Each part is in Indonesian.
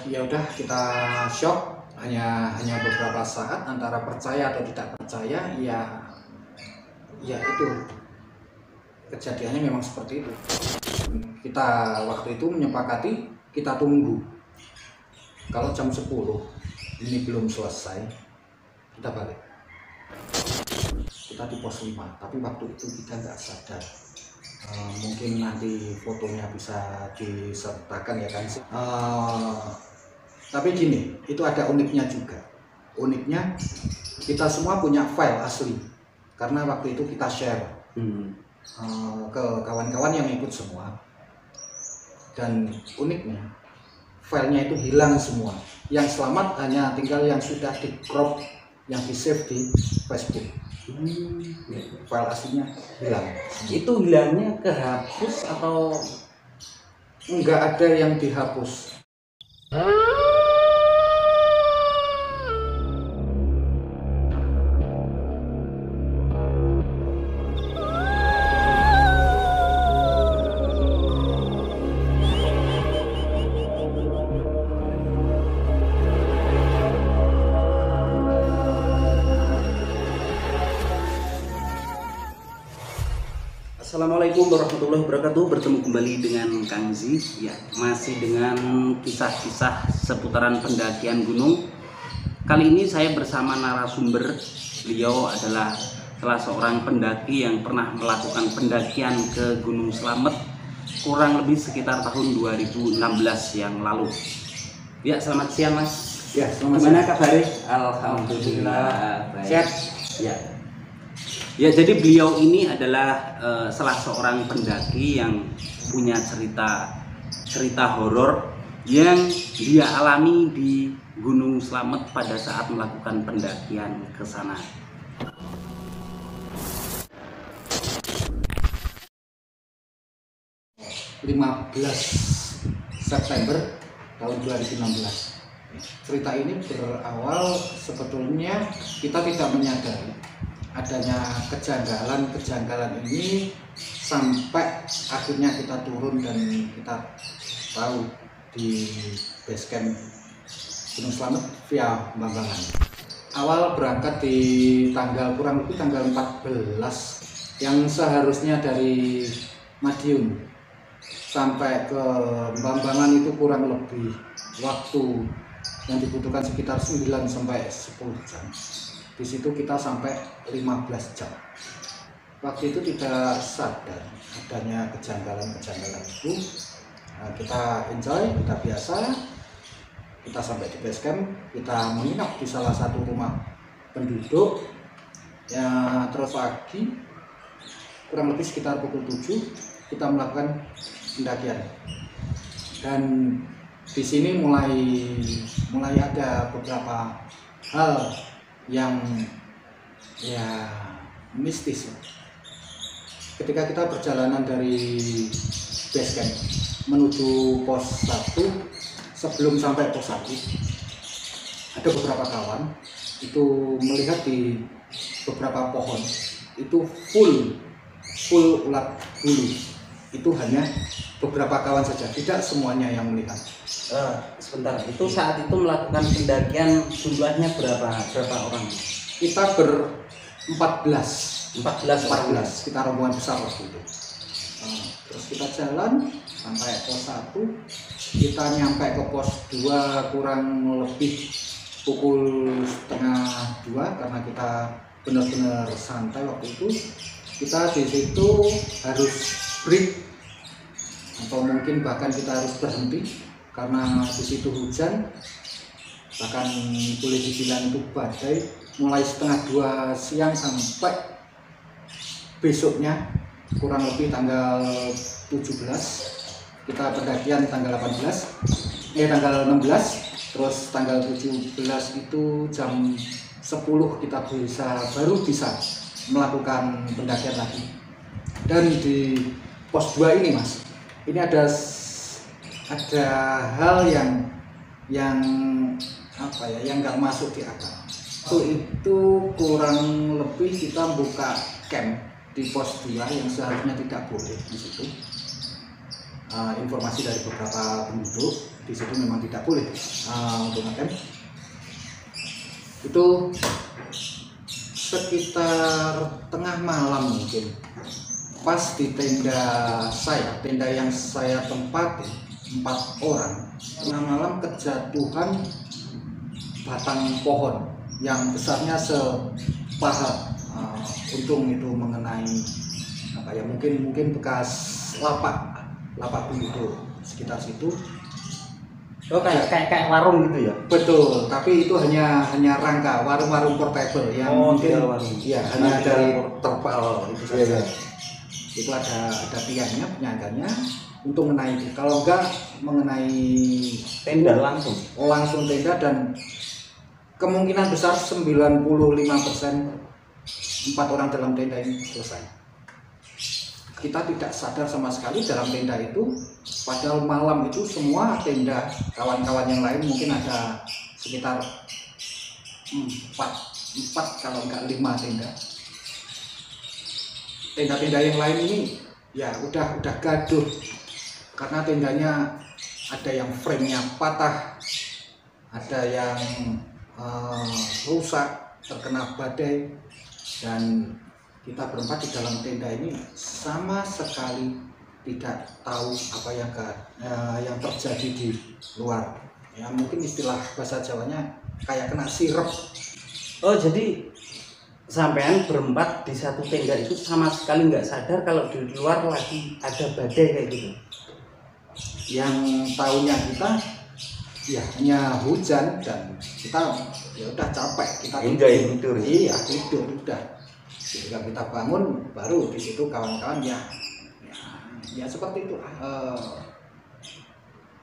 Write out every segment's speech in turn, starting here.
Ya udah, kita shock hanya beberapa saat antara percaya atau tidak percaya. Ya itu kejadiannya memang seperti itu. Kita waktu itu menyepakati kita tunggu, kalau jam 10 ini belum selesai kita balik. Kita di pos 5, tapi waktu itu kita nggak sadar. Mungkin nanti fotonya bisa disertakan ya kan. Tapi gini, itu ada uniknya juga. Uniknya kita semua punya file asli, karena waktu itu kita share ke kawan-kawan yang ikut semua. Dan uniknya filenya itu hilang semua. Yang selamat hanya tinggal yang sudah di crop, yang di save di Facebook. File aslinya hilang. Itu hilangnya kehapus atau enggak? Ada yang dihapus. Assalamualaikum warahmatullahi wabarakatuh. Bertemu kembali dengan Kang Zi. Ya, masih dengan kisah-kisah seputaran pendakian gunung. Kali ini saya bersama narasumber. Beliau adalah salah seorang pendaki yang pernah melakukan pendakian ke Gunung Slamet kurang lebih sekitar tahun 2016 yang lalu. Ya, selamat siang Mas. Ya, selamat Gimana siang. kabarnya? Alhamdulillah baik. Sehat. Ya, jadi beliau ini adalah salah seorang pendaki yang punya cerita horor yang dia alami di Gunung Slamet pada saat melakukan pendakian ke sana. September tahun 2016. Cerita ini berawal sebetulnya kita tidak menyadari adanya kejanggalan ini sampai akhirnya kita turun dan kita tahu di base camp Gunung Slamet via Bambangan. Awal berangkat di tanggal kurang lebih tanggal 14, yang seharusnya dari Madiun sampai ke Bambangan itu kurang lebih waktu yang dibutuhkan sekitar 9 sampai 10 jam. Di situ kita sampai 15 jam. Waktu itu tidak sadar adanya kejanggalan itu. Nah, kita enjoy, kita biasa. Kita sampai di base camp, kita menginap di salah satu rumah penduduk. Ya, terus pagi kurang lebih sekitar pukul 7 kita melakukan pendakian. Dan di sini mulai ada beberapa hal yang ya mistis. Ketika kita perjalanan dari base camp menuju pos 1, sebelum sampai pos 1 ada beberapa kawan itu melihat di beberapa pohon itu full ulat bulu. Itu hanya beberapa kawan saja, tidak semuanya yang melihat. Sebentar, itu saat itu melakukan pendakian jumlahnya berapa orang? Kita ber-14, kita rombongan besar waktu itu. Terus kita jalan sampai pos 1, kita nyampe ke pos 2 kurang lebih pukul setengah 2 karena kita benar-benar santai waktu itu. Kita di situ harus break atau mungkin bahkan kita harus berhenti karena di situ hujan, bahkan boleh dibilang itu badai, mulai setengah 2 siang sampai besoknya kurang lebih tanggal 17. Kita pendakian tanggal 16, terus tanggal 17 itu jam 10 kita baru bisa melakukan pendakian lagi. Dan di pos 2 ini Mas, ini ada hal yang apa ya, yang nggak masuk di akal. Itu kurang lebih kita buka camp di pos 2 yang seharusnya tidak boleh di situ. Informasi dari beberapa penduduk di situ memang tidak boleh untuk ngecamp. Itu sekitar tengah malam mungkin, pas di tenda yang saya tempati 4 orang, tengah malam kejatuhan batang pohon yang besarnya sepaha. Untung itu mengenai apa ya, mungkin bekas lapak penduduk sekitar situ. Oh, kayak warung gitu ya? Betul, tapi itu hanya rangka warung-warung portable yang mungkin ya hanya dari terpal itu saja. Itu ada tiangnya, penyangganya untuk menaiki. Kalau enggak mengenai tenda langsung tenda, dan kemungkinan besar 95% 4 orang dalam tenda ini selesai. Kita tidak sadar sama sekali dalam tenda itu, padahal malam itu semua tenda kawan-kawan yang lain mungkin ada sekitar 4 kalau enggak 5 tenda. Tenda-tenda yang lain ini ya udah gaduh karena tendanya ada yang frame-nya patah, ada yang rusak terkena badai, dan kita berempat di dalam tenda ini sama sekali tidak tahu apa yang terjadi di luar. Ya mungkin istilah bahasa Jawanya kayak kena sirep. Oh, jadi sampean berempat di satu tenda itu sama sekali nggak sadar kalau di luar lagi ada badai kayak gitu? Yang tahunya kita ya hanya hujan, dan kita ya udah capek, kita tidur. Iya, tidur udah. Ketika kita bangun baru di situ kawan-kawan ya seperti itu.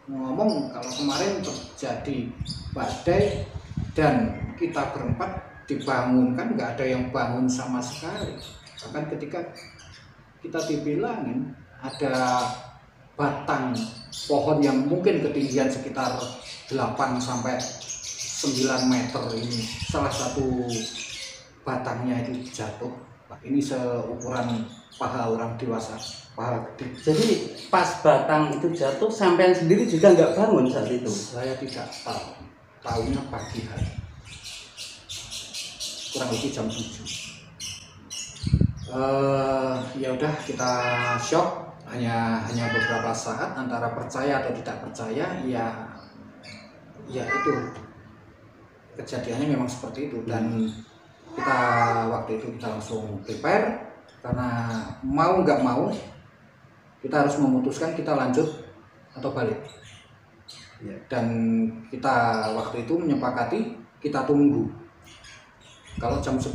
Ngomong kalau kemarin terjadi badai dan kita berempat dibangunkan, nggak ada yang bangun sama sekali. Bahkan ketika kita dibilangin ada batang pohon yang mungkin ketinggian sekitar 8 sampai 9 meter ini, salah satu batangnya itu jatuh. Ini seukuran paha orang dewasa, paha gede. Jadi pas batang itu jatuh, sampean sendiri juga nggak bangun saat itu? Saya tidak tahu, tahunya pagi hari, kurang lebih jam 7. Ya udah, kita shock, hanya beberapa saat antara percaya atau tidak percaya. Ya itu kejadiannya memang seperti itu, dan kita waktu itu kita langsung prepare, karena mau nggak mau kita harus memutuskan kita lanjut atau balik. Dan kita waktu itu menyepakati kita tunggu, kalau jam 10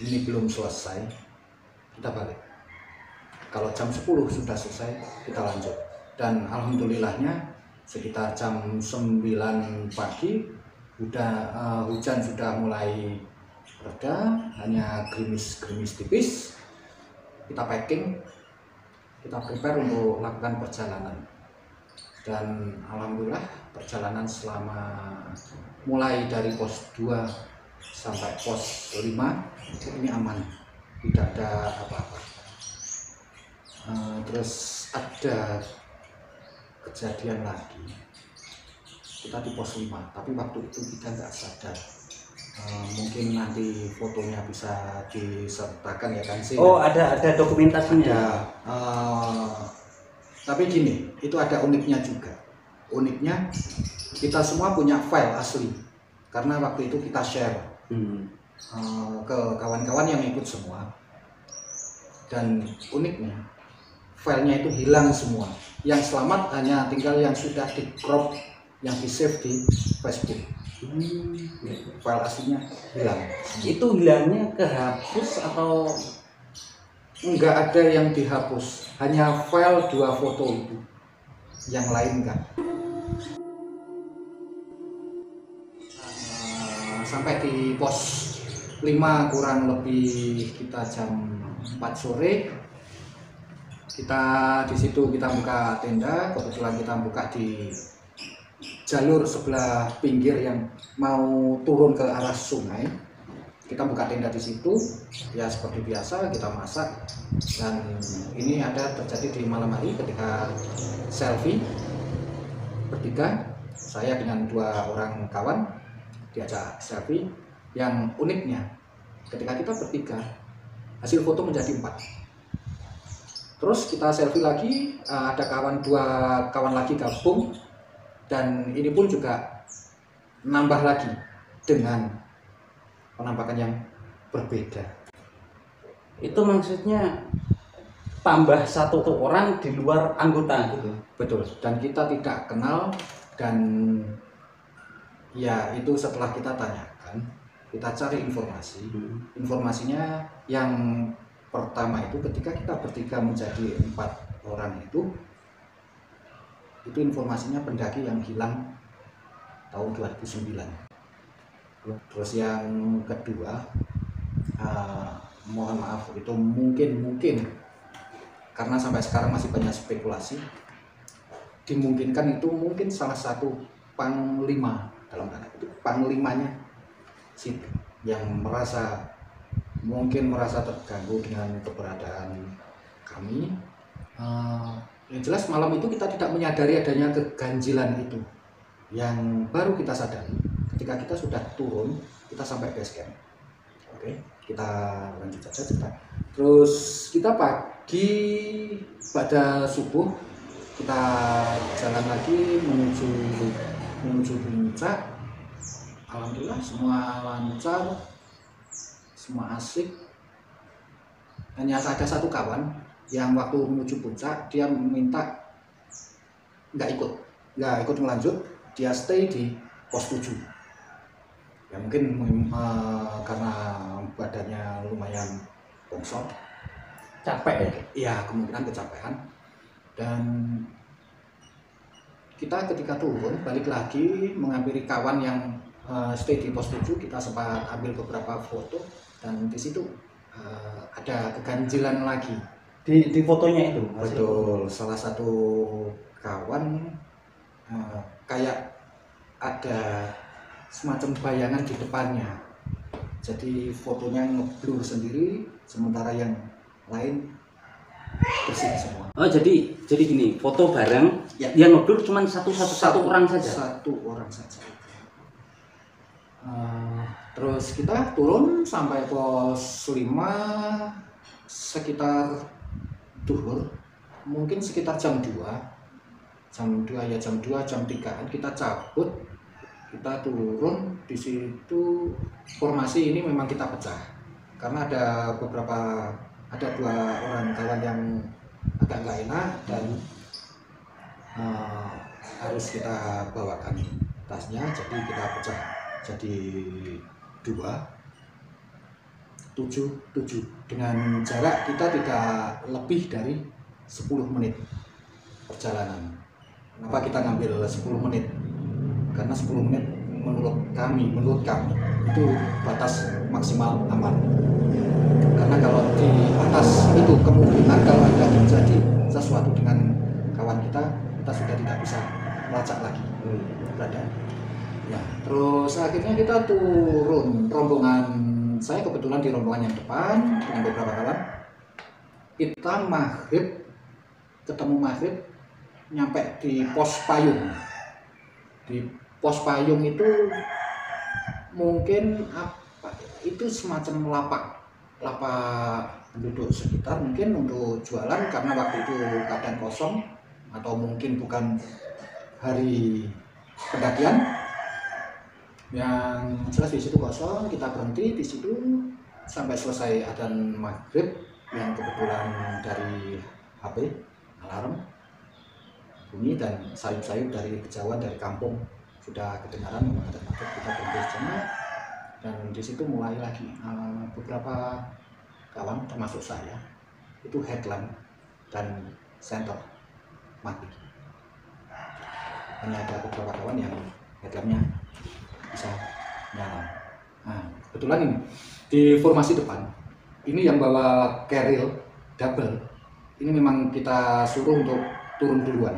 ini belum selesai kita balik, kalau jam 10 sudah selesai kita lanjut. Dan alhamdulillahnya sekitar jam 9 pagi hujan sudah mulai reda, hanya gerimis tipis. Kita packing, kita prepare untuk lakukan perjalanan, dan alhamdulillah perjalanan selama mulai dari pos 2 sampai pos 5 ini aman, tidak ada apa-apa. Terus ada kejadian lagi, kita di pos 5, tapi waktu itu kita nggak sadar. Mungkin nanti fotonya bisa disertakan ya kan sih. Oh, ada dokumentasinya. Tapi gini, itu ada uniknya juga. Uniknya kita semua punya file asli, karena waktu itu kita share ke kawan-kawan yang ikut semua. Dan uniknya filenya itu hilang semua. Yang selamat hanya tinggal yang sudah di crop, yang di save di Facebook. File aslinya hilang. Itu hilangnya kehapus atau enggak? Ada yang dihapus, hanya file 2 foto itu, yang lain enggak. Sampai di pos 5 kurang lebih kita jam 4 sore. Kita di situ kita buka tenda, kebetulan kita buka di jalur sebelah pinggir yang mau turun ke arah sungai. Kita buka tenda di situ, ya seperti biasa kita masak. Dan ini ada terjadi di malam hari ketika selfie bertiga, saya dengan 2 orang kawan diajak selfie. Yang uniknya ketika kita bertiga, hasil foto menjadi 4. Terus kita selfie lagi, ada 2 kawan lagi gabung, dan ini pun juga nambah lagi dengan penampakan yang berbeda. Itu maksudnya tambah 1 orang di luar anggota gitu. Betul, dan kita tidak kenal, dan ya itu setelah kita tanyakan, kita cari informasi. Informasinya yang pertama itu ketika kita bertiga menjadi 4 orang itu informasinya pendaki yang hilang tahun 2009. Terus yang kedua, mohon maaf, itu mungkin karena sampai sekarang masih banyak spekulasi, dimungkinkan itu mungkin salah satu panglima, dalam tanda itu panglimanya situ yang mungkin merasa terganggu dengan keberadaan kami. Yang jelas malam itu kita tidak menyadari adanya keganjilan itu, yang baru kita sadari ketika kita sudah turun, kita sampai base camp. Oke, kita lanjut saja cerita. Terus kita pagi pada subuh kita jalan lagi menuju puncak. Alhamdulillah semua lancar, semua asik. Hanya ada 1 kawan yang waktu menuju puncak dia minta nggak ikut melanjut, dia stay di pos 7. Ya mungkin karena badannya lumayan bongsor, Capek ya kemungkinan kecapean. Dan kita ketika turun balik lagi menghampiri kawan yang stay di pos 7, kita sempat ambil beberapa foto, dan di situ ada keganjilan lagi di fotonya itu. Betul, salah satu kawan kayak ada semacam bayangan di depannya, jadi fotonya ngeblur sendiri, sementara yang lain bersih semua. Oh, jadi gini, foto bareng Ya. yang ngeblur cuma satu orang saja. 1 orang saja. Terus kita turun sampai pos 5 sekitar duhur, mungkin sekitar jam 2 ya, jam 3-an kita cabut, kita turun. Di situ formasi ini memang kita pecah karena ada 2 orang kawan yang agak nggak enak, dan harus kita bawakan tasnya, jadi kita pecah jadi 2, 7 dengan jarak kita tidak lebih dari 10 menit perjalanan. Kenapa kita ngambil 10 menit? Karena 10 menit menurut kami itu batas maksimal aman. Karena kalau di atas itu kemungkinan kalau ada terjadi sesuatu dengan kawan kita sudah tidak bisa melacak lagi keberadaan. Ya, terus akhirnya kita turun, rombongan saya kebetulan di rombongan yang depan dengan beberapa kawan. Kita ketemu maghrib nyampe di pos payung. Di pos payung itu mungkin itu semacam lapak penduduk sekitar, mungkin untuk jualan karena waktu itu keadaan kosong, atau mungkin bukan hari pendakian. Yang jelas di situ kosong, kita berhenti di situ sampai selesai adzan maghrib, yang kebetulan dari HP alarm bunyi, dan sayup-sayup dari kejauhan dari kampung sudah kedengaran memang adzan maghrib. Kita berhenti sejenak, dan di situ mulai lagi beberapa kawan termasuk saya itu headlamp dan senter mati. Hanya ada beberapa kawan yang headlampnya bisa nyala. Nah, kebetulan ini di formasi depan ini yang bawa keril double ini memang kita suruh untuk turun duluan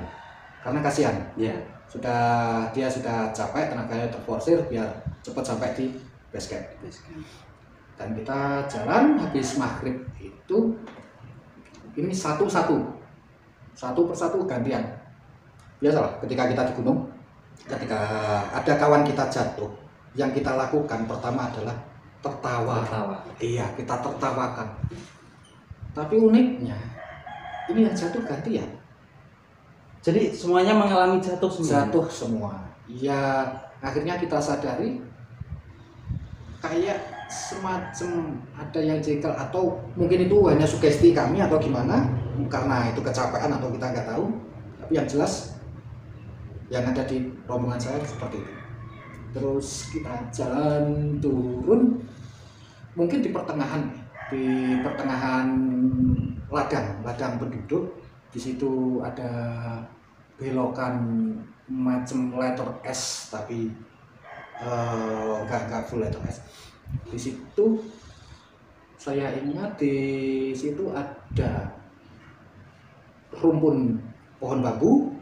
karena kasihan. Ya. Dia sudah capek, tenaganya terforsir biar cepat sampai di base camp. Dan kita jalan habis maghrib itu ini satu persatu gantian. Biasalah ketika kita di gunung, ketika ada kawan kita jatuh, yang kita lakukan pertama adalah tertawa. Iya, kita tertawakan. Tapi uniknya ini yang jatuh gantian. Jadi semuanya mengalami jatuh semua. Jatuh semua. Ya akhirnya kita sadari kayak semacam ada yang jengkel, atau mungkin itu hanya sugesti kami atau gimana, karena itu kecapean atau kita nggak tahu. Tapi yang jelas yang ada di rombongan saya seperti itu. Terus kita jalan turun, mungkin di pertengahan ladang penduduk. Di situ ada belokan macam letter S, tapi nggak full letter S. Di situ saya ingat di situ ada rumpun pohon bambu,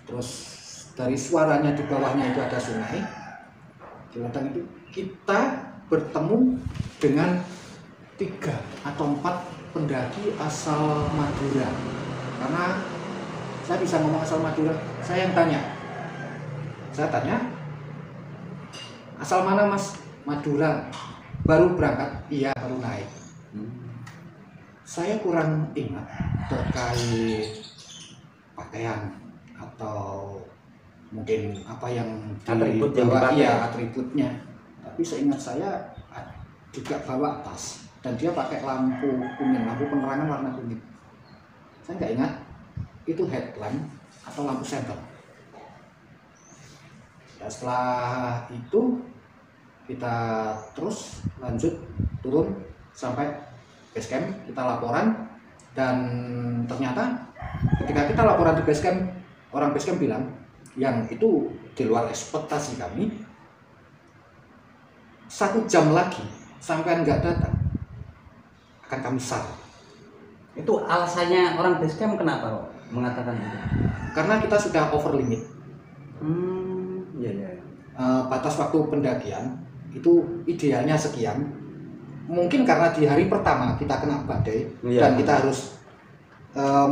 terus dari suaranya di bawahnya itu ada sungai. Di ladang itu kita bertemu dengan 3 atau 4 pendaki asal Madura. Karena saya bisa ngomong asal Madura, saya yang tanya. Saya tanya, asal mana Mas? Madura. Baru berangkat? Iya, baru naik. Saya kurang ingat terkait pakaian atau mungkin apa yang atribut yang dibawa, dipakai. iya atributnya. Tapi seingat saya juga bawa tas, dan dia pakai lampu kuning, lampu penerangan warna kuning. Saya nggak ingat itu headlamp atau lampu senter. Ya, setelah itu kita terus lanjut turun sampai base camp, kita laporan, dan ternyata ketika kita laporan di base camp, orang base camp bilang yang itu di luar ekspektasi kami. 1 jam lagi sampai nggak datang akan kami sar. Itu alasannya orang basecamp kenapa kok mengatakan itu? Karena kita sudah over limit. Iya. Batas waktu pendakian itu idealnya sekian. Mungkin karena di hari pertama kita kena badai, dan kita harus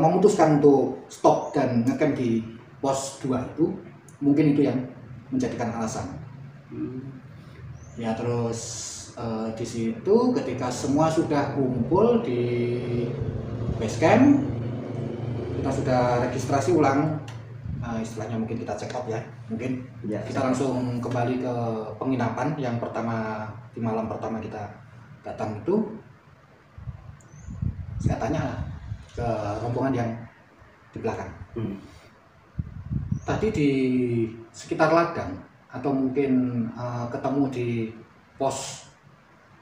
memutuskan untuk stop dan ngecamp di pos 2 itu, mungkin itu yang menjadikan alasan. Ya terus di situ ketika semua sudah kumpul di base camp, kita sudah registrasi ulang, istilahnya mungkin kita check out ya, mungkin Ya, kita langsung kembali ke penginapan yang pertama di malam pertama kita datang itu. Saya tanya ke rombongan yang di belakang, tadi di sekitar ladang atau mungkin ketemu di pos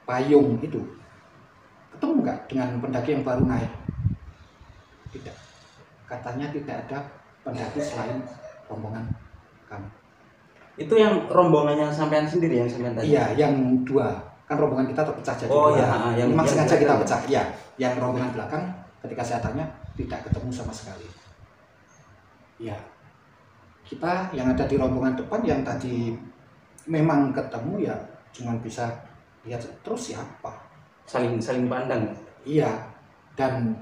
payung itu, ketemu nggak dengan pendaki yang baru naik? Tidak, katanya tidak ada pendaki selain rombongan kami. Itu yang rombongannya sampean sendiri yang sampean tadi? Iya, yang 2 kan rombongan kita terpecah jadi 2. Iya, yang memang sengaja kita belakang. pecah. Ya, yang rombongan belakang ketika saya tanya tidak ketemu sama sekali. Ya, kita yang ada di rombongan depan yang tadi memang ketemu ya cuma bisa lihat terus siapa. Saling pandang. Iya, dan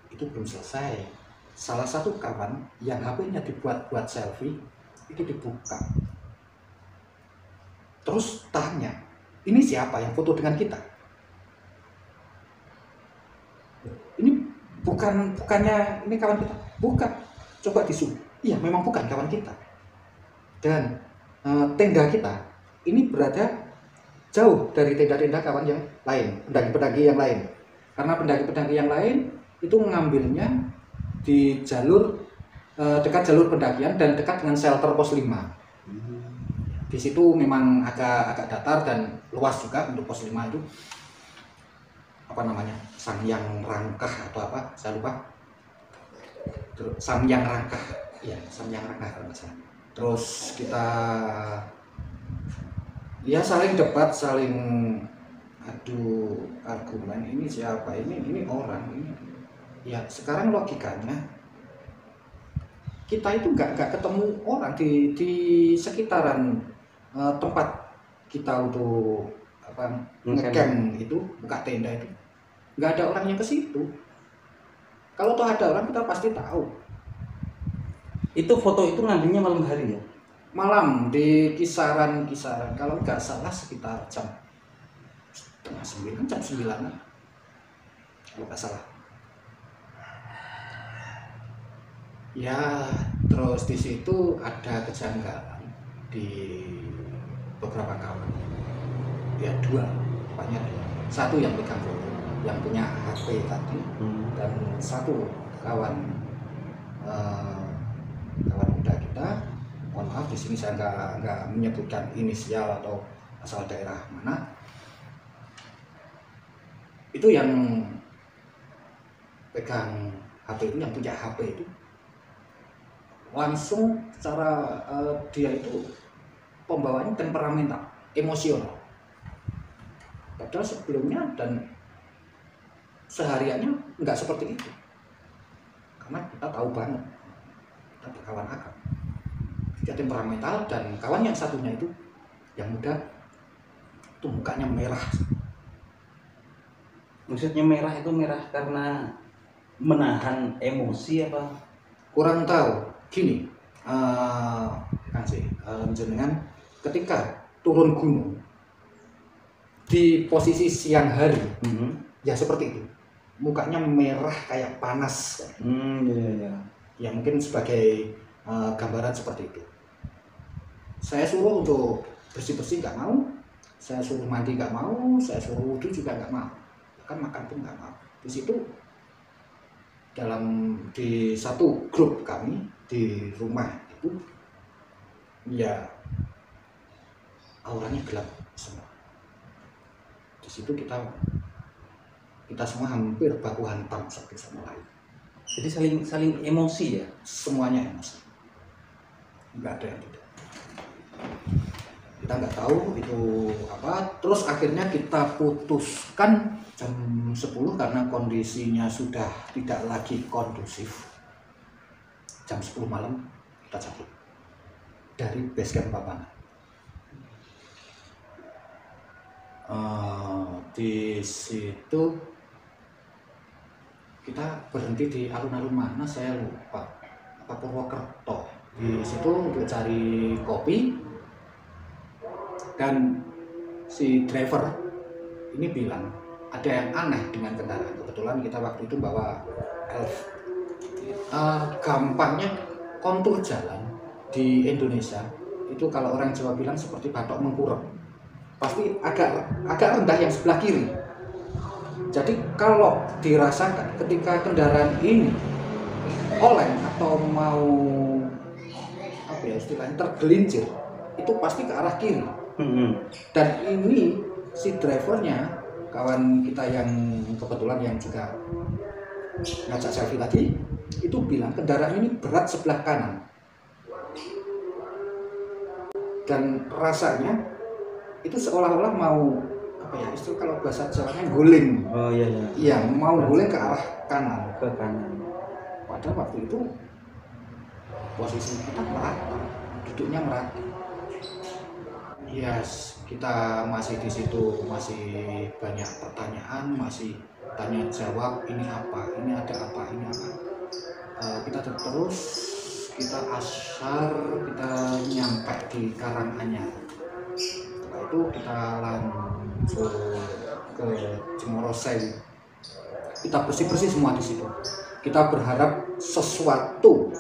itu belum selesai. Salah satu kawan yang HP-nya dibuat selfie itu dibuka. Terus tanya, ini siapa yang foto dengan kita? Ini bukannya ini kawan kita? Bukan. Coba di-zoom. Iya, memang bukan kawan kita. Dan tenda kita ini berada jauh dari tenda-tenda kawan yang lain, pendaki-pendaki yang lain. Karena pendaki-pendaki yang lain itu mengambilnya di jalur dekat jalur pendakian dan dekat dengan shelter pos 5. Di situ memang agak datar dan luas juga untuk pos 5 itu. Apa namanya? Samyang Rangkah atau apa? Saya lupa. Samyang Rangkah. Iya, Samyang Rangkah kalau nggak salah. Terus kita ya saling debat, saling adu argumen, ini siapa, ini orang, ini ya. Sekarang logikanya kita itu nggak ketemu orang di sekitaran tempat kita untuk apa ngecamp itu, buka tenda itu, nggak ada orang yang ke situ. Kalau toh ada orang kita pasti tahu. Itu foto itu ngambilnya malam hari ya? Malam di kisaran kalau nggak salah sekitar jam setengah 9, jam 9 kalau nggak salah. Ya, terus di situ ada kejanggalan di beberapa kawan. Ya dua, banyak dua. Satu yang pegang foto, yang punya HP tadi, dan satu kawan kawan muda kita. Mohon maaf di sini saya nggak menyebutkan inisial atau asal daerah mana. Itu yang pegang HP itu, yang punya HP itu langsung secara dia itu pembawaannya temperamental, emosional. Padahal sebelumnya dan sehariannya nggak seperti itu. Karena kita tahu banget, kita berkawan akrab. Dia temperamental, dan kawan yang satunya itu, yang muda, itu mukanya merah. Maksudnya merah itu merah karena menahan emosi apa? Kurang tahu. Gini, kan sih, jenengan ketika turun gunung di posisi siang hari, ya seperti itu, mukanya merah kayak panas. Ya mungkin sebagai gambaran seperti itu. Saya suruh untuk bersih-bersih nggak mau, saya suruh mandi nggak mau, saya suruh wudhu juga nggak mau, bahkan makan pun nggak mau. Di situ di satu grup kami di rumah itu, ya auranya gelap semua. Di situ kita semua hampir baku hantam satu sama lain. Jadi saling emosi ya? Semuanya emosi, nggak ada yang tidak. Kita nggak tahu itu apa. Terus akhirnya kita putuskan jam 10 karena kondisinya sudah tidak lagi kondusif. Jam 10 malam kita cabut dari base camp Papangan. Di situ kita berhenti di alun-alun mana saya lupa, apa Purwokerto. Di situ untuk cari kopi, dan si driver ini bilang ada yang aneh dengan kendaraan. Kebetulan kita waktu itu bawa Elf. Gampangnya kontur jalan di Indonesia itu kalau orang Jawa bilang seperti batok mengkurep, pasti agak rendah yang sebelah kiri. Jadi kalau dirasakan ketika kendaraan ini oleng atau mau apa ya istilahnya tergelincir, itu pasti ke arah kiri. Dan ini si drivernya, kawan kita yang kebetulan yang juga ngajak selfie tadi, itu bilang kendaraan ini berat sebelah kanan. Dan rasanya itu seolah-olah mau apa ya istilah kalau bahasa Jawanya guling. Oh iya. Iya, mau guling ke arah kanan. Ke kanan. Padahal waktu itu posisi kita merata, duduknya merata. Yes, kita masih di situ, masih banyak pertanyaan, masih tanya jawab, ini apa, ini ada apa, ini apa. Kita terus, kita asyar, kita nyampe di Karanganyar. Setelah itu kita lanjut ke Cemorosewu. Kita bersih-bersih semua di situ. Kita berharap sesuatu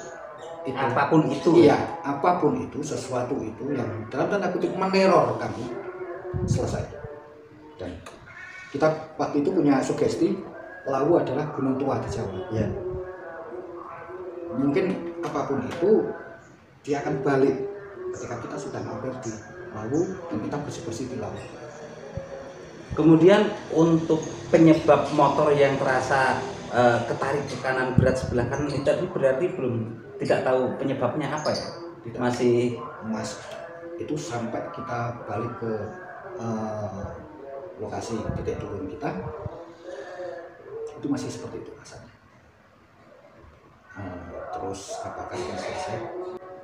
itu, apapun itu, iya, apapun itu, sesuatu itu yang dalam tanda kutip meneror kami selesai. Dan kita waktu itu punya sugesti, Lawu adalah gunung tua di Jawa. Ya. Mungkin apapun itu dia akan balik ketika kita sudah mampir di Lawu dan kita bersih-bersih di Lawu. Kemudian untuk penyebab motor yang terasa ketarik ke kanan berat sebelah kanan itu tadi berarti tidak tahu penyebabnya apa ya? Tidak. Masih itu sampai kita balik ke lokasi titik turun kita, itu masih seperti itu rasanya. Terus apakah ini selesai?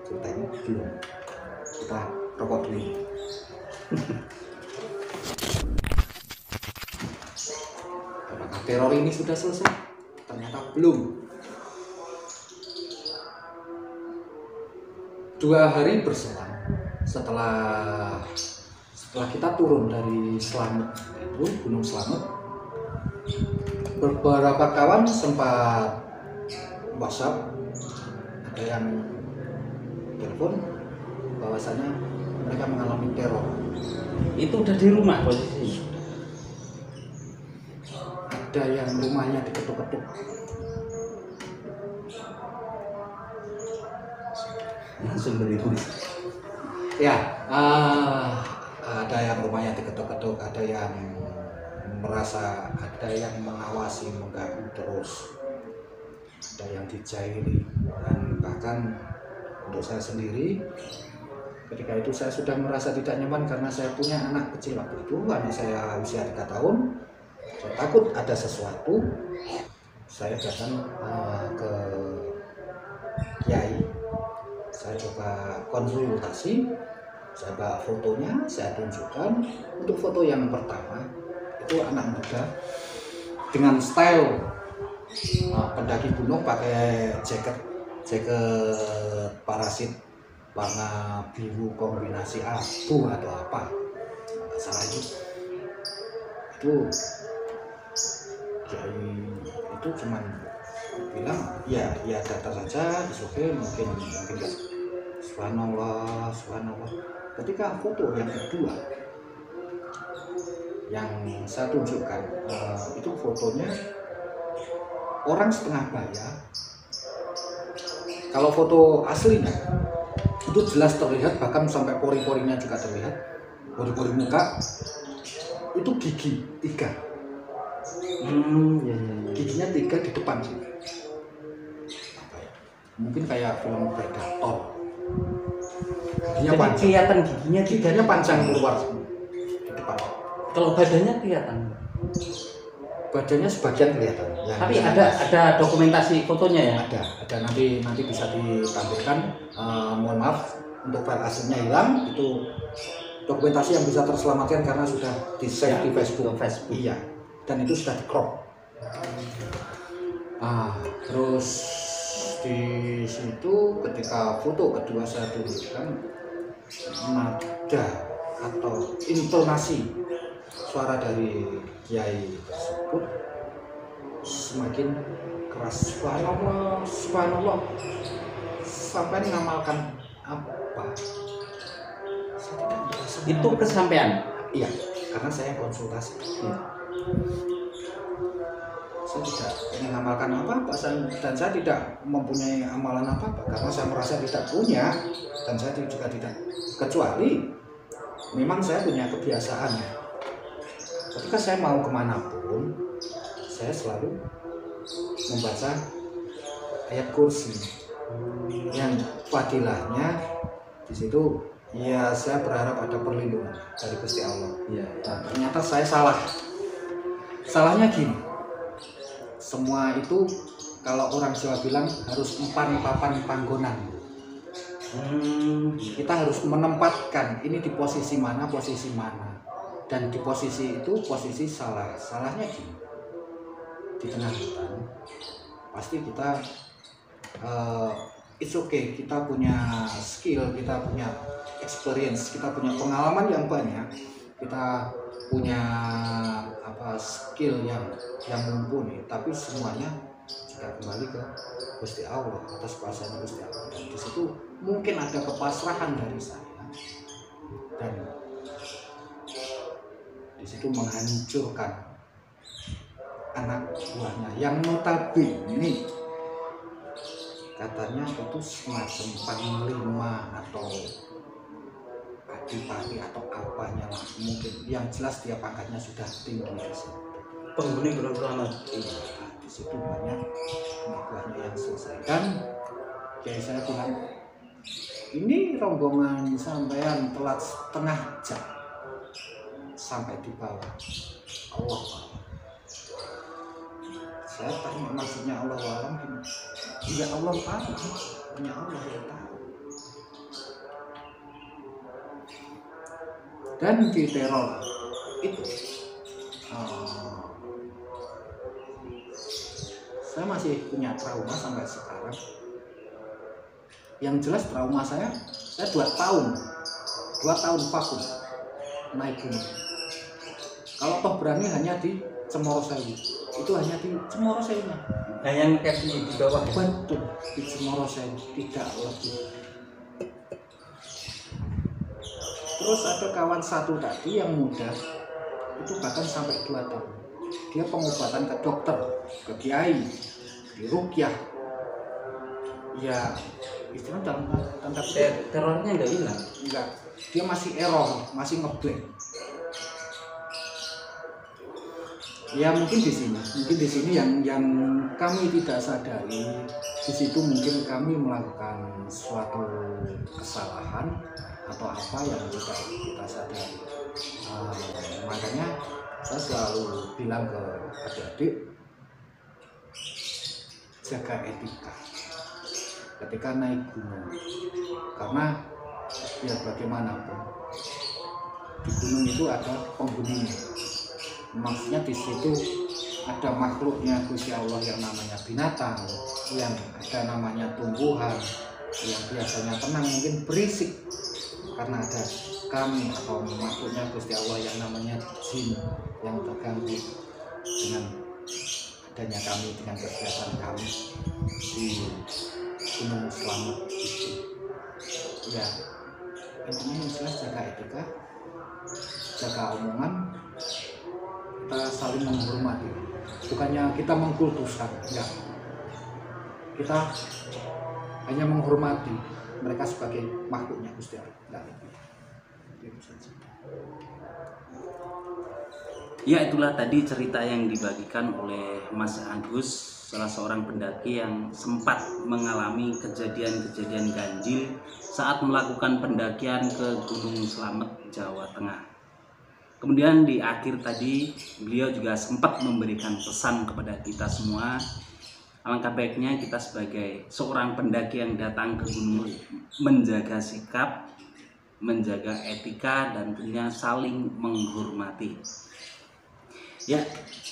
Ceritanya belum. Kita rokok dulu. Apakah teror ini sudah selesai? Ternyata belum. 2 hari berselang setelah kita turun dari Slamet itu Gunung Slamet, beberapa kawan sempat WhatsApp, ada yang telepon bahwasanya mereka mengalami teror. Itu udah di rumah posisi? Ada yang rumahnya diketuk-ketuk. Langsung beribu. Ya, ada yang rumahnya diketuk-ketuk, ada yang merasa, ada yang mengawasi, mengganggu terus, ada yang dijaili, dan bahkan untuk saya sendiri ketika itu saya sudah merasa tidak nyaman karena saya punya anak kecil waktu itu, anak saya usia 3 tahun. Saya takut ada sesuatu. Saya datang ke kiai, saya coba konsultasi, saya bawa fotonya, saya tunjukkan. Untuk foto yang pertama itu anak muda dengan style pendaki gunung pakai jaket parasit warna biru kombinasi abu atau apa, nggak salah itu kiai itu cuman bilang ya data saja, oke, mungkin ya. Subhanallah. Ketika foto yang kedua yang saya tunjukkan, itu fotonya orang setengah bayar. Kalau foto aslinya itu jelas terlihat, bahkan sampai pori-porinya juga terlihat, pori-pori muka itu gigi 3. Giginya 3 di depan sih. Mungkin kayak film Predator. Giginya panjang. Kelihatan giginya panjang keluar di depan. Kalau badannya kelihatan? Badannya sebagian kelihatan. Ya, tapi ada dokumentasi fotonya ya? Ada nanti bisa ditampilkan. Mohon maaf untuk file aslinya hilang, itu dokumentasi yang bisa terselamatkan karena sudah di-save di Facebook. Iya. Dan itu sudah di-crop. Terus di situ ketika foto kedua saya tunjukkan, nada atau intonasi suara dari kiai tersebut semakin keras. Subhanallah, sampai ngamalkan apa? Itu kesampaian? Iya, karena saya konsultasi. Iya. Saya tidak mengamalkan apa-apa dan saya tidak mempunyai amalan apa-apa karena saya merasa tidak punya, dan saya juga tidak, kecuali memang saya punya kebiasaan. Ketika saya mau kemanapun, saya selalu membaca ayat kursi yang fadilahnya di situ. Ya, saya berharap ada perlindungan dari Gusti Allah. Ya. Nah, ternyata saya salah. Salahnya gini, semua itu kalau orang Jawa bilang harus empan papan panggonan. Kita harus menempatkan ini di posisi mana, dan di posisi itu posisi salah. Salahnya gini, di tengah hutan pasti kita it's okay, kita punya skill, kita punya experience, kita punya pengalaman yang banyak, kita punya skill yang mumpuni, tapi semuanya jika kembali ke Gusti Allah, atas kuasanya Gusti Allah. Dan di situ mungkin ada kepasrahan dari saya, dan di situ menghancurkan anak buahnya yang notabene katanya itu semacam panglima atau adipati atau apanya lah, mungkin yang jelas dia pangkatnya sudah tinggi di situ. Penghuni Gunung Slamet. Iya, di situ banyak anak buahnya yang selesai. Dan kayak saya bilang, ini rombongan sampean telat setengah jam sampai di bawah. Allah. Saya tanya maksudnya Allah alam gini. Ya Allah paham, hanya Allah yang tahu. Dan di teror itu saya masih punya trauma sampai sekarang. Yang jelas trauma saya 2 tahun vakum naik gunung. Kalau toh berani hanya di Cemoro Sewu, itu hanya di Cemoro Sewu. Nah, yang di bawah betul di Cemoro Sewu, tidak lebih. Terus ada kawan satu tadi yang muda, itu bahkan sampai 2 tahun. Dia pengobatan ke dokter, ke kiai, di rukyah. Ya, istilahnya dalam tanda kutip terornya nggak hilang. enggak, dia masih error, masih ngeblank. Ya mungkin di sini yang kami tidak sadari, di situ mungkin kami melakukan suatu kesalahan atau apa yang tidak kita sadari. Makanya saya selalu bilang ke adik-adik, jaga etika ketika naik gunung, karena ya bagaimanapun di gunung itu ada penghuninya. Maksudnya di situ ada makhluknya Gusti Allah yang namanya binatang, yang ada namanya tumbuhan, yang biasanya tenang mungkin berisik karena ada kami atau makhluknya Gusti Allah yang namanya jin yang terganggu dengan adanya kami, dengan kegiatan kami di Gunung Slamet itu. Ya intinya yang jelas jaga etika, jaga omongan, kita saling menghormati, bukannya kita mengkultuskan, enggak, kita hanya menghormati mereka sebagai makhluknya Gusti Allah, enggak lebih. Itu saja. Ya, itulah tadi cerita yang dibagikan oleh Mas Agus, salah seorang pendaki yang sempat mengalami kejadian-kejadian ganjil saat melakukan pendakian ke Gunung Slamet, Jawa Tengah. Kemudian di akhir tadi beliau juga sempat memberikan pesan kepada kita semua. Alangkah baiknya kita sebagai seorang pendaki yang datang ke gunung menjaga sikap, menjaga etika, dan tentunya saling menghormati. Ya,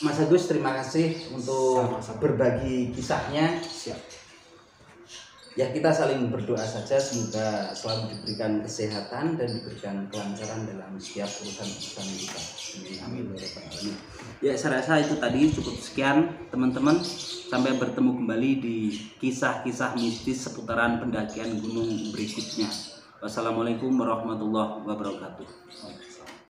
Mas Agus, terima kasih untuk berbagi kisahnya. Siap. Ya, kita saling berdoa saja semoga selalu diberikan kesehatan dan diberikan kelancaran dalam setiap urusan kita. Amin. Ya, saya rasa itu tadi cukup sekian teman-teman. Sampai bertemu kembali di kisah-kisah mistis seputaran pendakian gunung berikutnya. Wassalamualaikum warahmatullahi wabarakatuh.